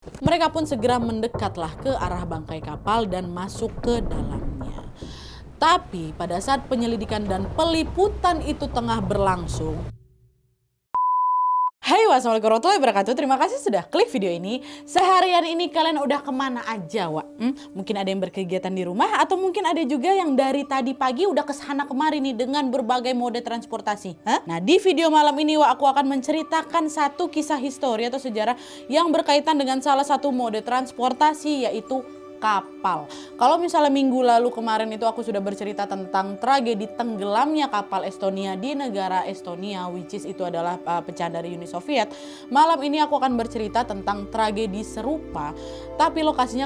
Mereka pun segera mendekatlah ke arah bangkai kapal dan masuk ke dalamnya. Tapi pada saat penyelidikan dan peliputan itu tengah berlangsung, hai, wassalamualaikum warahmatullahi wabarakatuh. Terima kasih sudah klik video ini. Seharian ini kalian udah kemana aja, Wak? Mungkin ada yang berkegiatan di rumah atau mungkin ada juga yang dari tadi pagi udah kesana kemari nih dengan berbagai mode transportasi. Nah, di video malam ini, Wak, aku akan menceritakan satu kisah histori atau sejarah yang berkaitan dengan salah satu mode transportasi, yaitu kapal. Kalau misalnya minggu lalu kemarin itu aku sudah bercerita tentang tragedi tenggelamnya kapal Estonia di negara Estonia, which is itu adalah pecahan dari Uni Soviet. Malam ini aku akan bercerita tentang tragedi serupa, tapi lokasi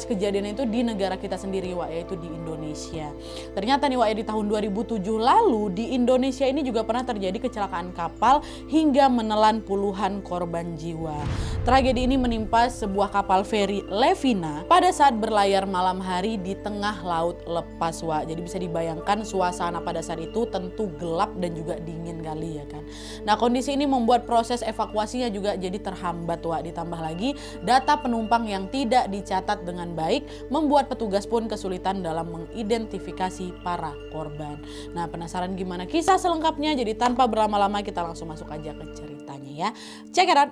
kejadian itu di negara kita sendiri, Wak, yaitu di Indonesia. Ternyata nih, Wak, ya, di tahun 2007 lalu di Indonesia ini juga pernah terjadi kecelakaan kapal hingga menelan puluhan korban jiwa. Tragedi ini menimpa sebuah kapal feri Levina pada saat berlayar malam hari di tengah laut lepas, Wak. Jadi bisa dibayangkan suasana pada saat itu tentu gelap dan juga dingin kali, ya kan. Nah, kondisi ini membuat proses evakuasinya juga jadi terhambat, Wak. Ditambah lagi data penumpang yang tidak dicatat dengan baik membuat petugas pun kesulitan dalam mengidentifikasi para korban. Nah, penasaran gimana kisah selengkapnya? Jadi tanpa berlama-lama kita langsung masuk aja ke ceritanya, ya. Check it out.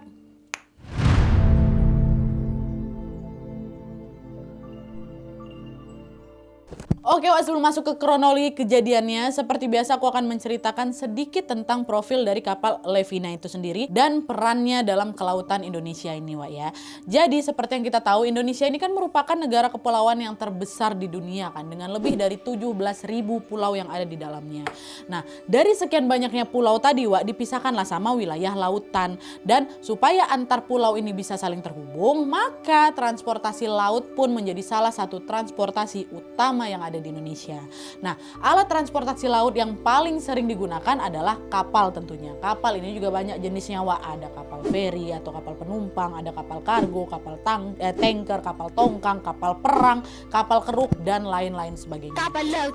Oke, Wak, sebelum masuk ke kronologi kejadiannya, seperti biasa aku akan menceritakan sedikit tentang profil dari kapal Levina itu sendiri dan perannya dalam kelautan Indonesia ini, Wak, ya. Jadi seperti yang kita tahu, Indonesia ini kan merupakan negara kepulauan yang terbesar di dunia kan, dengan lebih dari 17.000 pulau yang ada di dalamnya. Nah, dari sekian banyaknya pulau tadi, Wak, dipisahkanlah sama wilayah lautan, dan supaya antar pulau ini bisa saling terhubung, maka transportasi laut pun menjadi salah satu transportasi utama yang ada di Indonesia. Nah, alat transportasi laut yang paling sering digunakan adalah kapal tentunya. Kapal ini juga banyak jenisnya, Wak. Ada kapal feri atau kapal penumpang, ada kapal kargo, kapal tanker, kapal tongkang, kapal perang, kapal keruk, dan lain-lain sebagainya.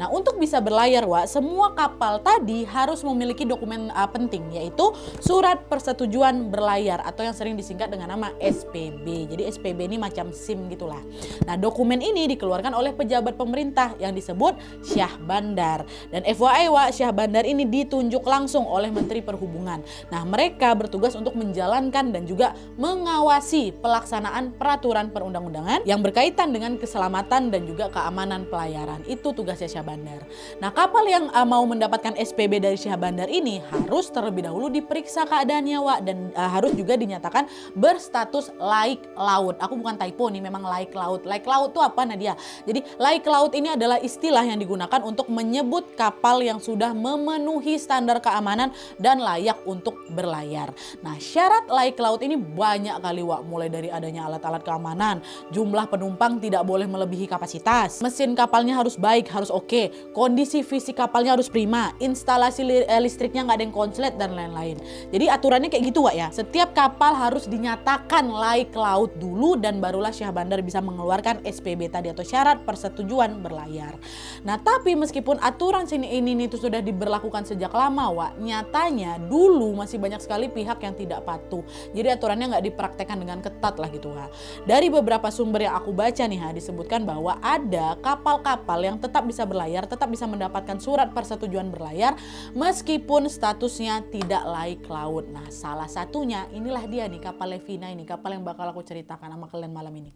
Nah, untuk bisa berlayar, Wak, semua kapal tadi harus memiliki dokumen penting, yaitu surat persetujuan berlayar atau yang sering disingkat dengan nama SPB. Jadi SPB ini macam SIM gitulah. Nah, dokumen ini dikeluarkan oleh pejabat pemerintah yang disebut Syah Bandar. Dan FYI, Wak, Syah Bandar ini ditunjuk langsung oleh Menteri Perhubungan. Nah, mereka bertugas untuk menjalankan dan juga mengawasi pelaksanaan peraturan perundang-undangan yang berkaitan dengan keselamatan dan juga keamanan pelayaran. Itu tugasnya Syah Bandar. Nah, kapal yang mau mendapatkan SPB dari Syah Bandar ini harus terlebih dahulu diperiksa keadaannya, Wak, dan harus juga dinyatakan berstatus laik laut. Aku bukan typo nih, memang laik laut. Laik laut itu apa, Nadia? Jadi laik laut ini adalah istilah yang digunakan untuk menyebut kapal yang sudah memenuhi standar keamanan dan layak untuk berlayar. Nah, syarat laik laut ini banyak kali, Wak, mulai dari adanya alat-alat keamanan, jumlah penumpang tidak boleh melebihi kapasitas, mesin kapalnya harus baik, harus oke, kondisi fisik kapalnya harus prima, instalasi listriknya nggak ada yang konslet, dan lain-lain. Jadi aturannya kayak gitu, Wak, ya. Setiap kapal harus dinyatakan laik laut dulu dan barulah Syah Bandar bisa mengeluarkan SPB tadi atau syarat persetujuan berlayar. Nah, tapi meskipun aturan ini itu sudah diberlakukan sejak lama, Wak, nyatanya dulu masih banyak sekali pihak yang tidak patuh. Jadi aturannya nggak dipraktekkan dengan ketat lah gitu, Wak. Dari beberapa sumber yang aku baca nih, disebutkan bahwa ada kapal-kapal yang tetap bisa berlayar, tetap bisa mendapatkan surat persetujuan berlayar meskipun statusnya tidak laik laut. Nah, salah satunya inilah dia nih, kapal Levina ini, kapal yang bakal aku ceritakan sama kalian malam ini.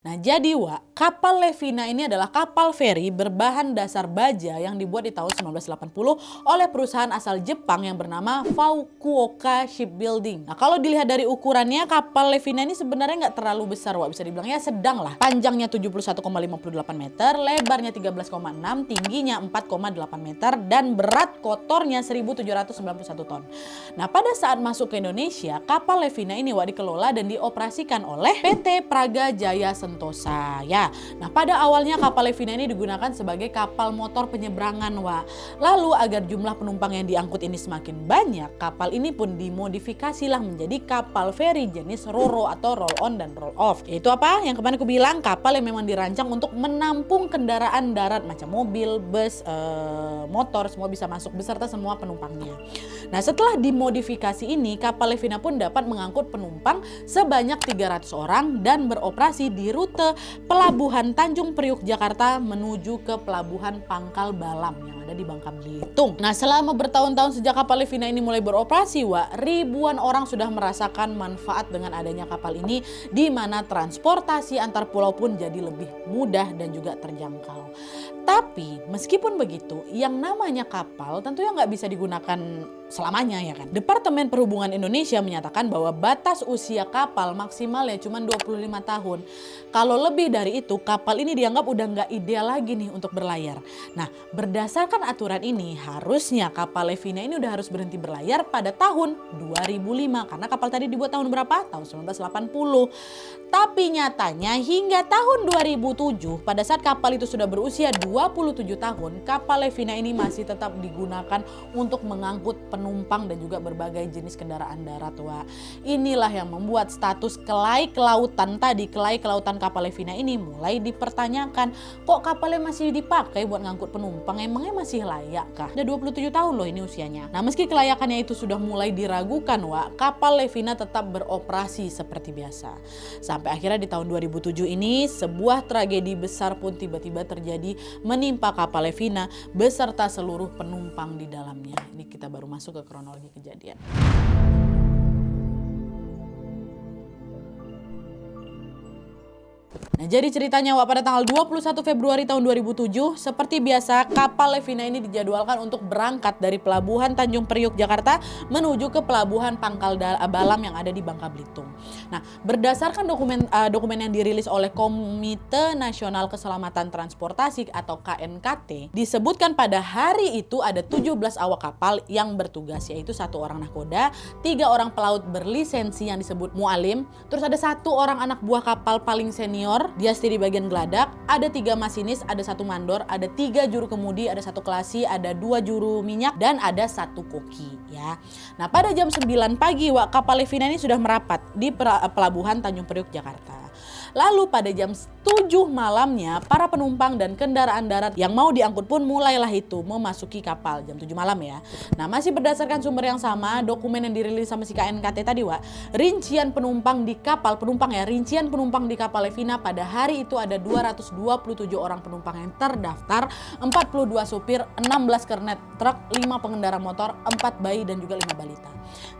Nah, jadi, Wak, kapal Levina ini adalah kapal feri berbahan dasar baja yang dibuat di tahun 1980 oleh perusahaan asal Jepang yang bernama Fukuoka Shipbuilding. Nah, kalau dilihat dari ukurannya, kapal Levina ini sebenarnya nggak terlalu besar, Wak. Bisa dibilang ya sedang lah. Panjangnya 71,58 meter, lebarnya 13,6, tingginya 4,8 meter, dan berat kotornya 1.791 ton. Nah, pada saat masuk ke Indonesia, kapal Levina ini, Wak, dikelola dan dioperasikan oleh PT Praga Jaya Sentosa Santosa ya. Nah, pada awalnya kapal Levina ini digunakan sebagai kapal motor penyeberangan, Wak. Lalu agar jumlah penumpang yang diangkut ini semakin banyak, kapal ini pun dimodifikasilah menjadi kapal feri jenis Ro-Ro atau roll on dan roll off. Itu apa? Yang kemarin aku bilang, kapal yang memang dirancang untuk menampung kendaraan darat macam mobil, bus, motor, semua bisa masuk beserta semua penumpangnya. Nah, setelah dimodifikasi ini, kapal Levina pun dapat mengangkut penumpang sebanyak 300 orang dan beroperasi di rute Pelabuhan Tanjung Priuk Jakarta menuju ke Pelabuhan Pangkal Balam yang ada di Bangka Belitung. Nah, selama bertahun-tahun sejak kapal Levina ini mulai beroperasi, Wak, ribuan orang sudah merasakan manfaat dengan adanya kapal ini, di mana transportasi antar pulau pun jadi lebih mudah dan juga terjangkau. Tapi meskipun begitu, yang namanya kapal tentunya nggak bisa digunakan selamanya ya kan. Departemen Perhubungan Indonesia menyatakan bahwa batas usia kapal maksimalnya cuma 25 tahun. Kalau lebih dari itu, kapal ini dianggap udah nggak ideal lagi nih untuk berlayar. Nah, berdasarkan aturan ini, harusnya kapal Levina ini udah harus berhenti berlayar pada tahun 2005. Karena kapal tadi dibuat tahun berapa? Tahun 1980. Tapi nyatanya hingga tahun 2007, pada saat kapal itu sudah berusia 27 tahun, kapal Levina ini masih tetap digunakan untuk mengangkut penumpang dan juga berbagai jenis kendaraan darat, Wak. Inilah yang membuat status kelai kelautan tadi, kelai kelautan kapal Levina ini mulai dipertanyakan. Kok kapalnya masih dipakai buat ngangkut penumpang? Emangnya masih layak kah? Udah 27 tahun loh ini usianya. Nah, meski kelayakannya itu sudah mulai diragukan, Wak, kapal Levina tetap beroperasi seperti biasa. Sampai akhirnya di tahun 2007 ini, sebuah tragedi besar pun tiba-tiba terjadi menimpa kapal Levina beserta seluruh penumpang di dalamnya. Ini kita baru masuk ke kronologi kejadian. Nah, jadi ceritanya, Wak, pada tanggal 21 Februari tahun 2007, seperti biasa kapal Levina ini dijadwalkan untuk berangkat dari Pelabuhan Tanjung Priuk Jakarta menuju ke Pelabuhan Pangkal Balam yang ada di Bangka Belitung. Nah, berdasarkan dokumen yang dirilis oleh Komite Nasional Keselamatan Transportasi atau KNKT, disebutkan pada hari itu ada 17 awak kapal yang bertugas, yaitu 1 orang nahkoda, 3 orang pelaut berlisensi yang disebut mualim, terus ada 1 orang anak buah kapal paling senior, dia setir di bagian geladak, ada 3 masinis, ada 1 mandor, ada 3 juru kemudi, ada 1 kelasi, ada 2 juru minyak, dan ada 1 koki ya. Nah, pada jam 9 pagi, Wak, kapal Levina ini sudah merapat di Pelabuhan Tanjung Priuk Jakarta. Lalu pada jam 7 malamnya, para penumpang dan kendaraan darat yang mau diangkut pun mulailah itu memasuki kapal jam 7 malam ya. Nah, masih berdasarkan sumber yang sama, dokumen yang dirilis sama si KNKT tadi, Wak, rincian penumpang di kapal, rincian penumpang di kapal Levina pada hari itu ada 227 orang penumpang yang terdaftar, 42 supir, 16 kernet truk, 5 pengendara motor, 4 bayi dan juga 5 balita.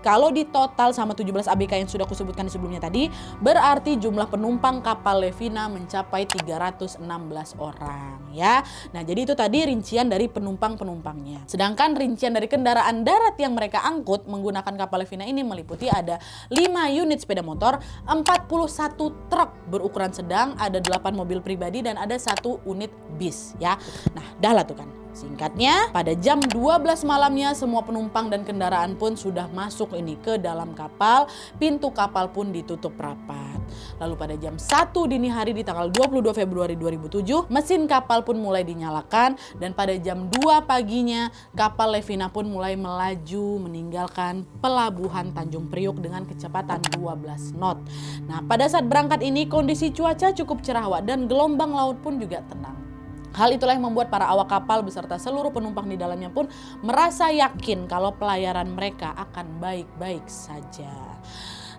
Kalau di total sama 17 ABK yang sudah kusebutkan sebelumnya tadi, berarti jumlah penumpang kapal Levina mencapai 316 orang ya. Nah, jadi itu tadi rincian dari penumpangnya. Sedangkan rincian dari kendaraan darat yang mereka angkut menggunakan kapal Levina ini meliputi ada 5 unit sepeda motor, 41 truk berukuran sedang, ada 8 mobil pribadi dan ada 1 unit bis ya. Nah, dah lah tuh kan. Singkatnya, pada jam 12 malamnya semua penumpang dan kendaraan pun sudah masuk ini ke dalam kapal, pintu kapal pun ditutup rapat. Lalu pada jam 1 dini hari di tanggal 22 Februari 2007, mesin kapal pun mulai dinyalakan dan pada jam 2 paginya kapal Levina pun mulai melaju meninggalkan Pelabuhan Tanjung Priuk dengan kecepatan 12 knot. Nah, pada saat berangkat ini kondisi cuaca cukup cerah, Wak, dan gelombang laut pun juga tenang. Hal itulah yang membuat para awak kapal beserta seluruh penumpang di dalamnya pun merasa yakin kalau pelayaran mereka akan baik-baik saja.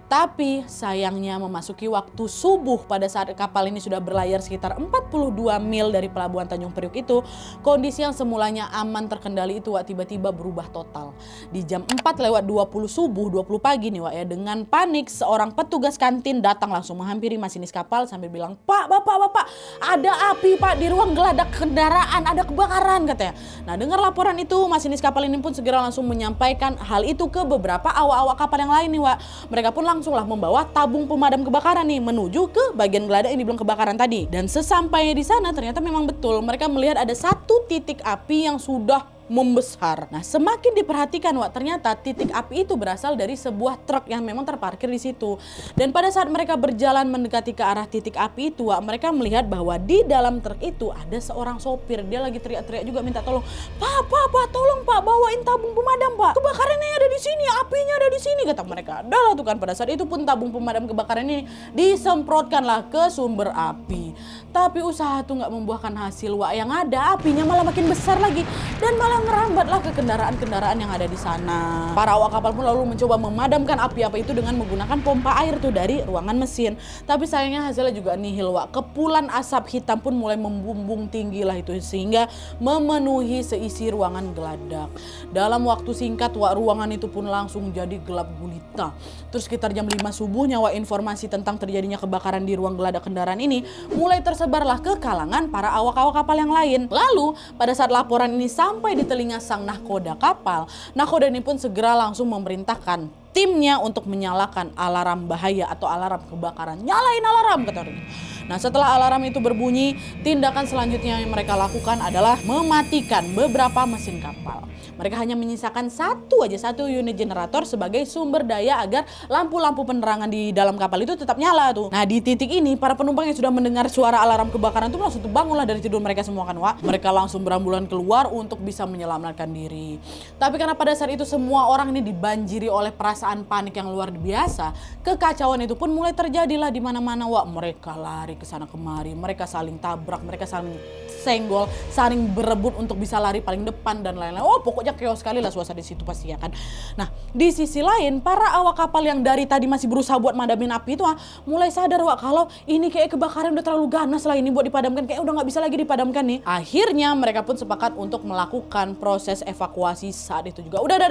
Tapi sayangnya memasuki waktu subuh pada saat kapal ini sudah berlayar sekitar 42 mil dari Pelabuhan Tanjung Priuk itu, kondisi yang semulanya aman terkendali itu, Wak, tiba-tiba berubah total. Di jam 4:20 subuh, 20 pagi nih, Wak, ya, dengan panik seorang petugas kantin datang langsung menghampiri masinis kapal sambil bilang, "Pak, Bapak, ada api, Pak, di ruang geladak kendaraan, ada kebakaran," katanya. Nah, dengar laporan itu, masinis kapal ini pun segera langsung menyampaikan hal itu ke beberapa awak-awak kapal yang lain nih, Wak. Mereka pun langsunglah membawa tabung pemadam kebakaran nih menuju ke bagian geladak yang dibilang kebakaran tadi. Dan sesampainya di sana ternyata memang betul mereka melihat ada 1 titik api yang sudah membesar. Nah, semakin diperhatikan, Wak, ternyata titik api itu berasal dari sebuah truk yang memang terparkir di situ. Dan pada saat mereka berjalan mendekati ke arah titik api itu, Wak, mereka melihat bahwa di dalam truk itu ada seorang sopir. Dia lagi teriak-teriak juga minta tolong. Pak, tolong Pak, bawain tabung pemadam Pak. Kebakarannya ada di sini, apinya ada di sini, kata mereka. Dah lah tuh kan, pada saat itu pun tabung pemadam kebakaran ini disemprotkanlah ke sumber api. Tapi usaha tuh nggak membuahkan hasil, Wak. Yang ada apinya malah makin besar lagi dan malah ngerambatlah ke kendaraan-kendaraan yang ada di sana. Para awak kapal pun lalu mencoba memadamkan api-api itu dengan menggunakan pompa air tuh dari ruangan mesin. Tapi sayangnya hasilnya juga nihil, Wak. Kepulan asap hitam pun mulai membumbung tinggi lah itu sehingga memenuhi seisi ruangan geladak. Dalam waktu singkat, Wak, ruangan itu pun langsung jadi gelap gulita. Terus sekitar jam 5 subuhnya, Wak, informasi tentang terjadinya kebakaran di ruang geladak kendaraan ini mulai tersebarlah ke kalangan para awak-awak kapal yang lain. Lalu pada saat laporan ini sampai di telinga sang nahkoda kapal, nahkoda ini pun segera langsung memerintahkan timnya untuk menyalakan alarm bahaya atau alarm kebakaran. Nyalain alarm, kata dia. Nah, setelah alarm itu berbunyi, tindakan selanjutnya yang mereka lakukan adalah mematikan beberapa mesin kapal. Mereka hanya menyisakan satu unit generator sebagai sumber daya agar lampu-lampu penerangan di dalam kapal itu tetap nyala tuh. Nah, di titik ini para penumpang yang sudah mendengar suara alarm kebakaran itu langsung bangunlah dari tidur mereka semua kan, Wak. Mereka langsung berambulan keluar untuk bisa menyelamatkan diri. Tapi karena pada saat itu semua orang ini dibanjiri oleh perasaan panik yang luar biasa, kekacauan itu pun mulai terjadilah di mana-mana, Wak. Mereka lari ke sana kemari, mereka saling tabrak, mereka saling senggol, saling berebut untuk bisa lari paling depan dan lain-lain. Oh, pokoknya chaos sekali lah suasana di situ pasti ya kan. Nah, di sisi lain para awak kapal yang dari tadi masih berusaha buat madamin api itu mulai sadar, Wak, kalau ini kayak kebakaran udah terlalu ganas lah ini buat dipadamkan, kayak udah nggak bisa lagi dipadamkan nih. Akhirnya mereka pun sepakat untuk melakukan proses evakuasi saat itu juga. Udah,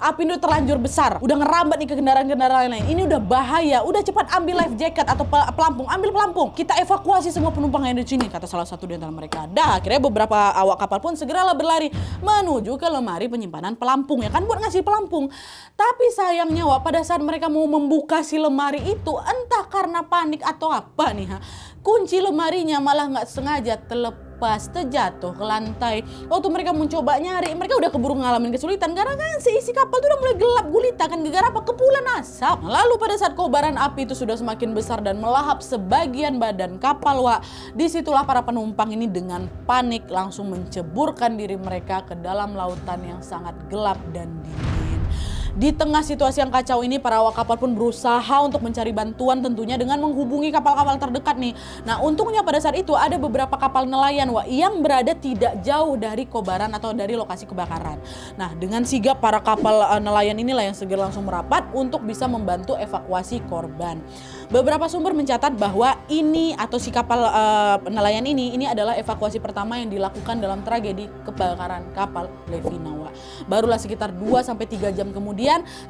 api ini udah terlanjur besar, udah ngerambat nih ke kendaraan-kendaraan lain. Ini udah bahaya, udah cepat ambil life jacket atau pelampung, ambil pelampung. Kita evakuasi semua penumpang yang ada di sini, kata salah satu di antara mereka. Dah, akhirnya beberapa awak kapal pun segeralah berlari menuju ke lemari penyimpanan pelampung ya kan, buat ngasih pelampung. Tapi sayangnya, Wak, pada saat mereka mau membuka si lemari itu, entah karena panik atau apa nih, kunci lemarinya malah nggak sengaja terjatuh ke lantai. Waktu mereka mencoba nyari, mereka udah keburu ngalamin kesulitan karena kan seisi kapal tuh udah mulai gelap gulita kan, gara-gara apa? Kepulan asap. Lalu pada saat kobaran api itu sudah semakin besar dan melahap sebagian badan kapal, Wak, disitulah para penumpang ini dengan panik langsung menceburkan diri mereka ke dalam lautan yang sangat gelap dan dingin. Di tengah situasi yang kacau ini, para awak kapal pun berusaha untuk mencari bantuan tentunya dengan menghubungi kapal-kapal terdekat nih. Nah, untungnya pada saat itu ada beberapa kapal nelayan, Wak, yang berada tidak jauh dari kobaran atau dari lokasi kebakaran. Nah, dengan sigap para kapal nelayan inilah yang segera langsung merapat untuk bisa membantu evakuasi korban. Beberapa sumber mencatat bahwa ini atau si kapal nelayan ini adalah evakuasi pertama yang dilakukan dalam tragedi kebakaran kapal Levina, Wak. Barulah sekitar 2-3 jam kemudian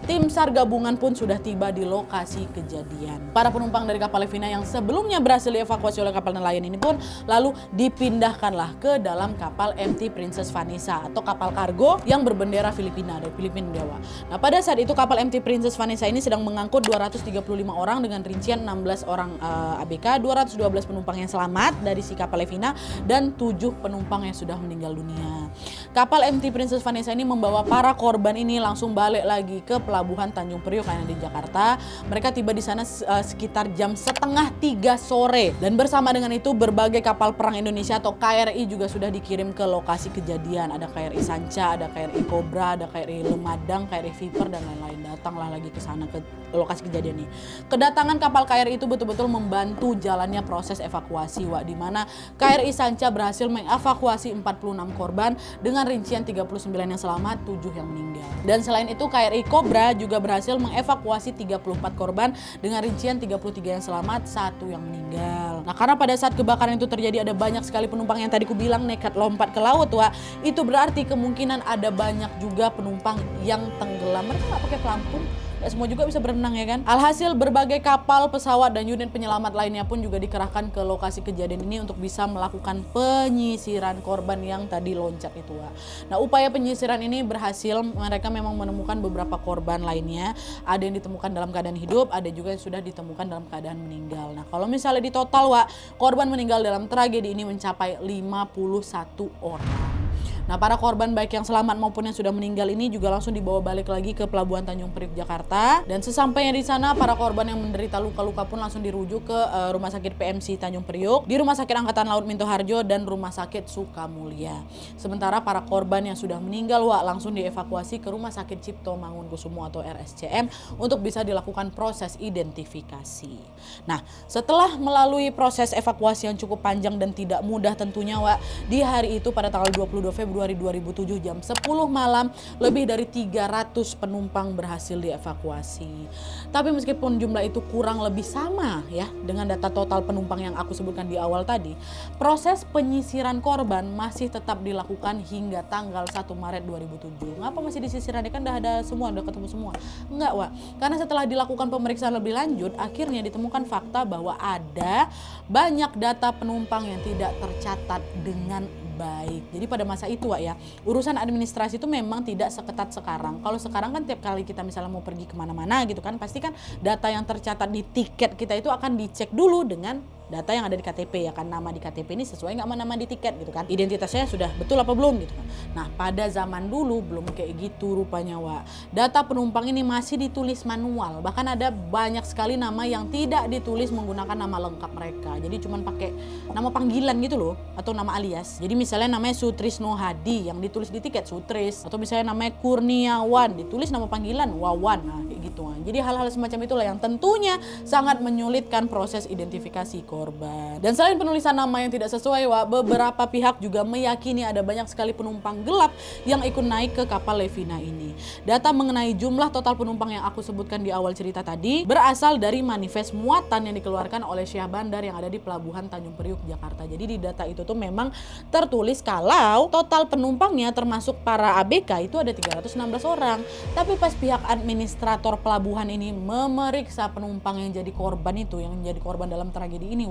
tim SAR gabungan pun sudah tiba di lokasi kejadian. Para penumpang dari kapal Levina yang sebelumnya berhasil dievakuasi oleh kapal nelayan ini pun lalu dipindahkanlah ke dalam kapal MT Princess Vanessa atau kapal kargo yang berbendera Filipina, dari Filipina Dewa. Nah, pada saat itu kapal MT Princess Vanessa ini sedang mengangkut 235 orang dengan rincian 16 orang ABK, 212 penumpang yang selamat dari si kapal Levina dan 7 penumpang yang sudah meninggal dunia. Kapal MT Princess Vanessa ini membawa para korban ini langsung balik lagi ke pelabuhan Tanjung Priok yang ada di Jakarta. Mereka tiba di sana sekitar jam 2:30 sore dan bersama dengan itu berbagai kapal perang Indonesia atau KRI juga sudah dikirim ke lokasi kejadian. Ada KRI Sanca, ada KRI Cobra, ada KRI Lemadang, KRI Viper dan lain-lain. Datanglah lagi ke sana ke lokasi kejadian ini. Kedatangan kapal KRI itu betul-betul membantu jalannya proses evakuasi, Wak, di mana KRI Sanca berhasil mengevakuasi 46 korban dengan rincian 39 yang selamat, 7 yang meninggal. Dan selain itu KRI Cobra juga berhasil mengevakuasi 34 korban dengan rincian 33 yang selamat, 1 yang meninggal. Nah, karena pada saat kebakaran itu terjadi ada banyak sekali penumpang yang tadi ku bilang nekat lompat ke laut, Wak. Itu berarti kemungkinan ada banyak juga penumpang yang tenggelam. Mereka nggak pakai pelampung. Gak semua juga bisa berenang ya kan. Alhasil berbagai kapal, pesawat dan unit penyelamat lainnya pun juga dikerahkan ke lokasi kejadian ini untuk bisa melakukan penyisiran korban yang tadi loncat itu, Wak. Nah, upaya penyisiran ini berhasil. Mereka memang menemukan beberapa korban lainnya. Ada yang ditemukan dalam keadaan hidup, ada juga yang sudah ditemukan dalam keadaan meninggal. Nah, kalau misalnya di total, Wak, korban meninggal dalam tragedi ini mencapai 51 orang. Nah, para korban baik yang selamat maupun yang sudah meninggal ini juga langsung dibawa balik lagi ke Pelabuhan Tanjung Priok Jakarta. Dan sesampainya di sana, para korban yang menderita luka-luka pun langsung dirujuk ke Rumah Sakit PMC Tanjung Priok, di Rumah Sakit Angkatan Laut Minto Harjo, dan Rumah Sakit Sukamulya. Sementara para korban yang sudah meninggal langsung dievakuasi ke Rumah Sakit Cipto Mangunkusumo atau RSCM untuk bisa dilakukan proses identifikasi. Nah, setelah melalui proses evakuasi yang cukup panjang dan tidak mudah tentunya di hari itu pada tanggal 22 Februari 2007 jam 10 malam lebih dari 300 penumpang berhasil dievakuasi. Tapi meskipun jumlah itu kurang lebih sama ya dengan data total penumpang yang aku sebutkan di awal tadi, proses penyisiran korban masih tetap dilakukan hingga tanggal 1 Maret 2007. Ngapa masih disisiran? Kan udah ada semua, udah ketemu semua. Enggak, karena setelah dilakukan pemeriksaan lebih lanjut, akhirnya ditemukan fakta bahwa ada banyak data penumpang yang tidak tercatat dengan baik. Jadi pada masa itu ya, urusan administrasi itu memang tidak seketat sekarang. Kalau sekarang kan tiap kali kita misalnya mau pergi kemana-mana gitu kan, pasti kan data yang tercatat di tiket kita itu akan dicek dulu dengan data yang ada di KTP ya kan, nama di KTP ini sesuai nggak sama nama di tiket gitu kan, identitasnya sudah betul apa belum gitu kan. Nah, pada zaman dulu belum kayak gitu rupanya data penumpang ini masih ditulis manual, bahkan ada banyak sekali nama yang tidak ditulis menggunakan nama lengkap mereka, jadi cuman pakai nama panggilan gitu loh atau nama alias. Jadi misalnya namanya Sutrisno Hadi yang ditulis di tiket Sutris, atau misalnya namanya Kurniawan ditulis nama panggilan Wawan, nah kayak gitu. Jadi hal-hal semacam itulah yang tentunya sangat menyulitkan proses identifikasi korban. Dan selain penulisan nama yang tidak sesuai, beberapa pihak juga meyakini ada banyak sekali penumpang gelap yang ikut naik ke kapal Levina ini. Data mengenai jumlah total penumpang yang aku sebutkan di awal cerita tadi berasal dari manifest muatan yang dikeluarkan oleh Syah Bandar yang ada di Pelabuhan Tanjung Priok Jakarta. Jadi di data itu tuh memang tertulis kalau total penumpangnya termasuk para ABK itu ada 316 orang. Tapi pas pihak administrator pelabuhan ini memeriksa penumpang yang jadi korban itu, yang menjadi korban dalam tragedi ini,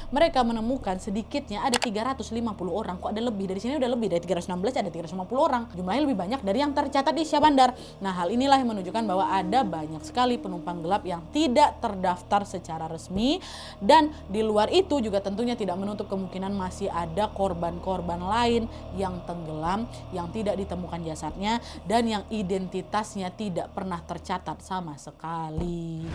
mereka menemukan sedikitnya ada 350 orang. Kok ada lebih dari sini, udah lebih dari 316, ada 350 orang. Jumlahnya lebih banyak dari yang tercatat di Syah Bandar. Nah, hal inilah yang menunjukkan bahwa ada banyak sekali penumpang gelap yang tidak terdaftar secara resmi, dan di luar itu juga tentunya tidak menutup kemungkinan masih ada korban-korban lain yang tenggelam, yang tidak ditemukan jasadnya, dan yang identitasnya tidak pernah tercatat sama sekali.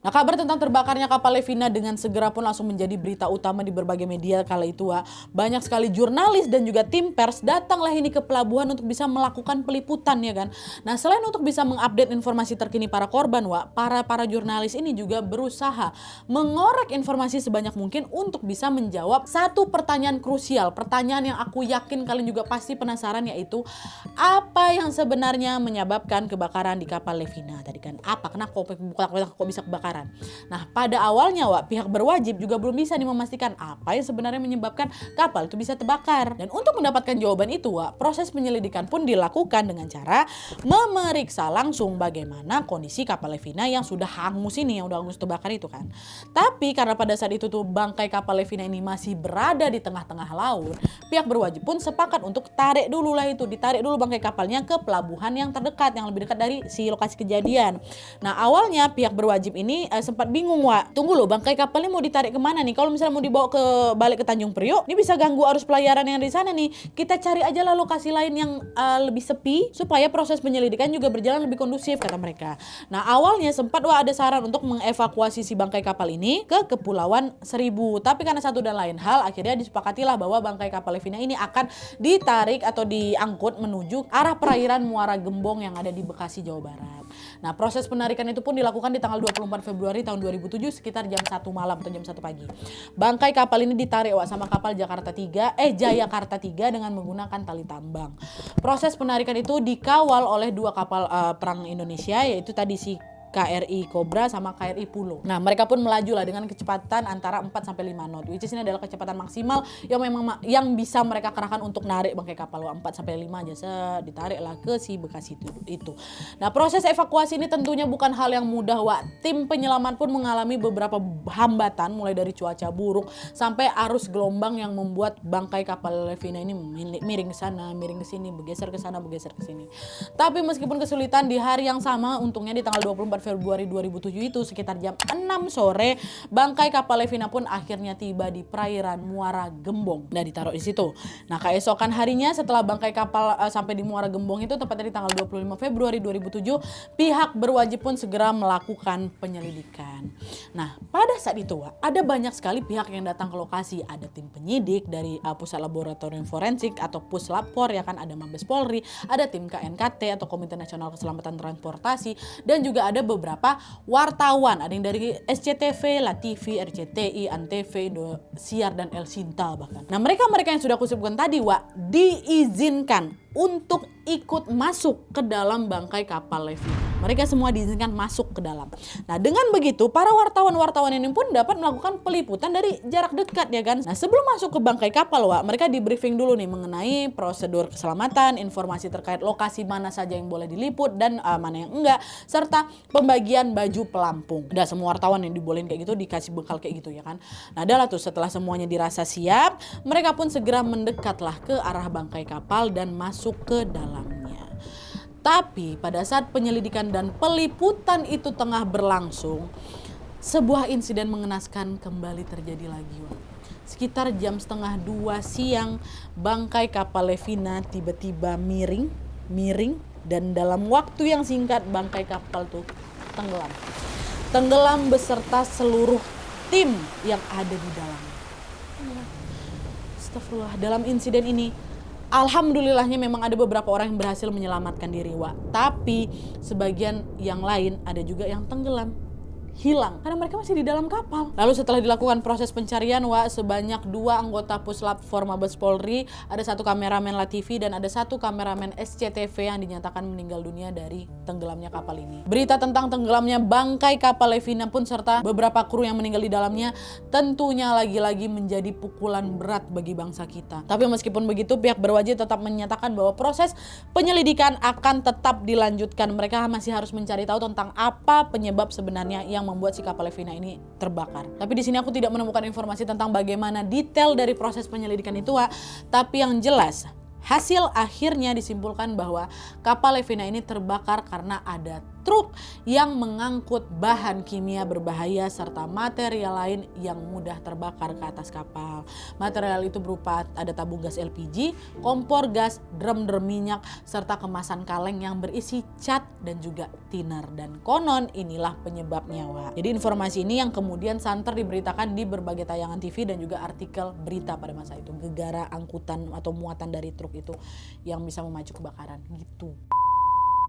Nah, kabar tentang terbakarnya kapal Levina dengan segera pun langsung menjadi berita utama di berbagai media kala itu. Banyak sekali jurnalis dan juga tim pers datanglah ini ke pelabuhan untuk bisa melakukan peliputan ya kan. Nah, selain untuk bisa mengupdate informasi terkini para korban, para jurnalis ini juga berusaha mengorek informasi sebanyak mungkin untuk bisa menjawab satu pertanyaan krusial. Pertanyaan yang aku yakin kalian juga pasti penasaran, yaitu apa yang sebenarnya menyebabkan kebakaran di kapal Levina tadi kan. Kenapa kok bisa kebakaran? Nah, pada awalnya pihak berwajib juga belum bisa memastikan apa yang sebenarnya menyebabkan kapal itu bisa terbakar. Dan untuk mendapatkan jawaban itu, proses penyelidikan pun dilakukan dengan cara memeriksa langsung bagaimana kondisi kapal Levina yang sudah hangus ini, yang udah hangus terbakar itu kan. Tapi karena pada saat itu tuh bangkai kapal Levina ini masih berada di tengah-tengah laut, pihak berwajib pun sepakat untuk ditarik dulu bangkai kapalnya ke pelabuhan yang terdekat, yang lebih dekat dari si lokasi kejadian. Nah, awalnya pihak berwajib ini sempat bingung, tunggu loh, bangkai kapalnya mau ditarik kemana nih? Kalau misalnya mau dibawa balik ke Tanjung Priok, ini bisa ganggu arus pelayaran yang di sana nih. Kita cari aja lah lokasi lain yang lebih sepi supaya proses penyelidikan juga berjalan lebih kondusif, kata mereka. Nah, awalnya sempat ada saran untuk mengevakuasi si bangkai kapal ini ke Kepulauan Seribu. Tapi karena satu dan lain hal, akhirnya disepakatilah bahwa bangkai kapal Levina ini akan ditarik atau diangkut menuju arah perairan Muara Gembong yang ada di Bekasi, Jawa Barat. Nah, proses penarikan itu pun dilakukan di tanggal 24 Februari tahun 2007 sekitar jam 1 malam atau jam 1 pagi. Bangkai kapal ini ditarik sama kapal Jayakarta 3 dengan menggunakan tali tambang. Proses penarikan itu dikawal oleh dua kapal perang Indonesia, yaitu tadi si KRI Cobra sama KRI Pulo. Nah, mereka pun melaju lah dengan kecepatan antara 4 sampai 5 knot. Which is ini adalah kecepatan maksimal yang bisa mereka kerahkan untuk narik bangkai kapal. 4 sampai 5 aja ditariklah ke si Bekasi itu. Nah, proses evakuasi ini tentunya bukan hal yang mudah, Tim penyelamat pun mengalami beberapa hambatan, mulai dari cuaca buruk sampai arus gelombang yang membuat bangkai kapal Levina ini miring ke sana, miring ke sini, bergeser ke sana, bergeser ke sini. Tapi meskipun kesulitan, di hari yang sama untungnya di tanggal 24 Februari 2007 itu sekitar jam 6 sore, bangkai kapal Levina pun akhirnya tiba di perairan Muara Gembong dan ditaruh di situ. Nah, keesokan harinya setelah bangkai kapal sampai di Muara Gembong itu tepatnya di tanggal 25 Februari 2007, pihak berwajib pun segera melakukan penyelidikan. Nah, pada saat itu ada banyak sekali pihak yang datang ke lokasi. Ada tim penyidik dari Pusat Laboratorium Forensik atau Puslapfor, ya kan, ada Mabes Polri, ada tim KNKT atau Komite Nasional Keselamatan Transportasi, dan juga ada beberapa wartawan. Ada yang dari SCTV, LaTV, RCTI, Antv, Indosiar, dan El Sinta bahkan. Nah, mereka yang sudah aku sebutkan tadi, diizinkan untuk ikut masuk ke dalam bangkai kapal Levina. Mereka semua diizinkan masuk ke dalam. Nah, dengan begitu para wartawan ini pun dapat melakukan peliputan dari jarak dekat, ya kan. Nah, sebelum masuk ke bangkai kapal, mereka di briefing dulu nih mengenai prosedur keselamatan, informasi terkait lokasi mana saja yang boleh diliput dan mana yang enggak, serta pembagian baju pelampung. Udah semua wartawan yang dibolehin kayak gitu dikasih bekal kayak gitu, ya kan. Nah, adalah tuh setelah semuanya dirasa siap, mereka pun segera mendekatlah ke arah bangkai kapal dan masuk ke dalamnya. Tapi pada saat penyelidikan dan peliputan itu tengah berlangsung, sebuah insiden mengenaskan kembali terjadi lagi. Sekitar jam 1:30 siang, bangkai kapal Levina tiba-tiba miring dan dalam waktu yang singkat bangkai kapal tuh tenggelam. Tenggelam beserta seluruh tim yang ada di dalamnya. Astagfirullah, dalam insiden ini alhamdulillahnya memang ada beberapa orang yang berhasil menyelamatkan diri, tapi sebagian yang lain ada juga yang tenggelam, hilang karena mereka masih di dalam kapal. Lalu setelah dilakukan proses pencarian, sebanyak 2 anggota Puslapfor Mabes Polri, ada 1 kameramen LaTV dan ada 1 kameramen SCTV yang dinyatakan meninggal dunia dari tenggelamnya kapal ini. Berita tentang tenggelamnya bangkai kapal Levina pun serta beberapa kru yang meninggal di dalamnya tentunya lagi-lagi menjadi pukulan berat bagi bangsa kita. Tapi meskipun begitu, pihak berwajib tetap menyatakan bahwa proses penyelidikan akan tetap dilanjutkan. Mereka masih harus mencari tahu tentang apa penyebab sebenarnya yang membuat si kapal Levina ini terbakar. Tapi di sini aku tidak menemukan informasi tentang bagaimana detail dari proses penyelidikan itu, tapi yang jelas hasil akhirnya disimpulkan bahwa kapal Levina ini terbakar karena ada truk yang mengangkut bahan kimia berbahaya serta material lain yang mudah terbakar ke atas kapal. Material itu berupa ada tabung gas LPG, kompor gas, drum minyak, serta kemasan kaleng yang berisi cat dan juga thinner. Dan konon inilah penyebabnya, Jadi informasi ini yang kemudian santer diberitakan di berbagai tayangan TV dan juga artikel berita pada masa itu. Gegara angkutan atau muatan dari truk itu yang bisa memacu kebakaran gitu.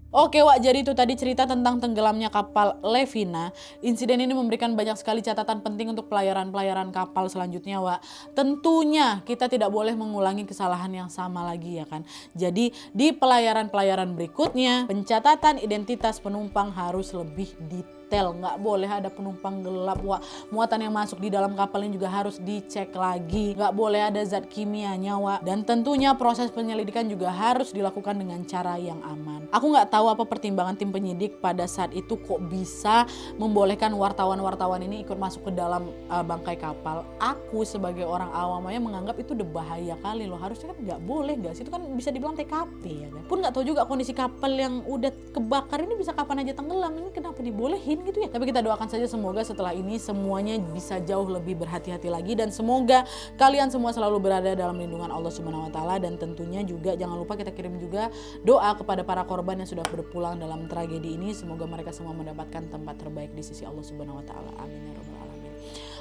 Oke, jadi itu tadi cerita tentang tenggelamnya kapal Levina. Insiden ini memberikan banyak sekali catatan penting untuk pelayaran kapal selanjutnya, Tentunya kita tidak boleh mengulangi kesalahan yang sama lagi, ya kan. Jadi di pelayaran berikutnya, pencatatan identitas penumpang harus lebih detail. Nggak boleh ada penumpang gelap, muatan yang masuk di dalam kapal ini juga harus dicek lagi. Nggak boleh ada zat kimianya, Dan tentunya proses penyelidikan juga harus dilakukan dengan cara yang aman. Aku nggak tahu apa pertimbangan tim penyidik pada saat itu kok bisa membolehkan wartawan ini ikut masuk ke dalam bangkai kapal. Aku sebagai orang awam aja menganggap itu udah bahaya kali loh. Harusnya kan nggak boleh, guys. Itu kan bisa dibilang TKP, ya kan. Pun nggak tahu juga kondisi kapal yang udah kebakar ini bisa kapan aja tenggelam. Ini kenapa dibolehin gitu ya? Tapi kita doakan saja semoga setelah ini semuanya bisa jauh lebih berhati-hati lagi dan semoga kalian semua selalu berada dalam lindungan Allah Subhanahu wa taala. Dan tentunya juga jangan lupa kita kirim juga doa kepada para korban yang sudah berpulang dalam tragedi ini. Semoga mereka semua mendapatkan tempat terbaik di sisi Allah Subhanahu wa taala. Amin ya rabbal alamin.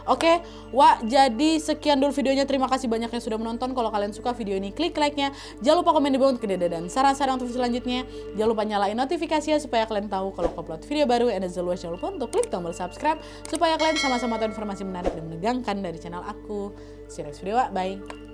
Oke, jadi sekian dulu videonya. Terima kasih banyak yang sudah menonton. Kalau kalian suka video ini, klik like-nya. Jangan lupa komen di bawah untuk ide dan saran-saran untuk selanjutnya. Jangan lupa nyalain notifikasinya supaya kalian tahu kalau aku upload video baru. And as always, jangan lupa untuk klik tombol subscribe supaya kalian sama-sama tahu informasi menarik dan menegangkan dari channel aku. See you next video, bye.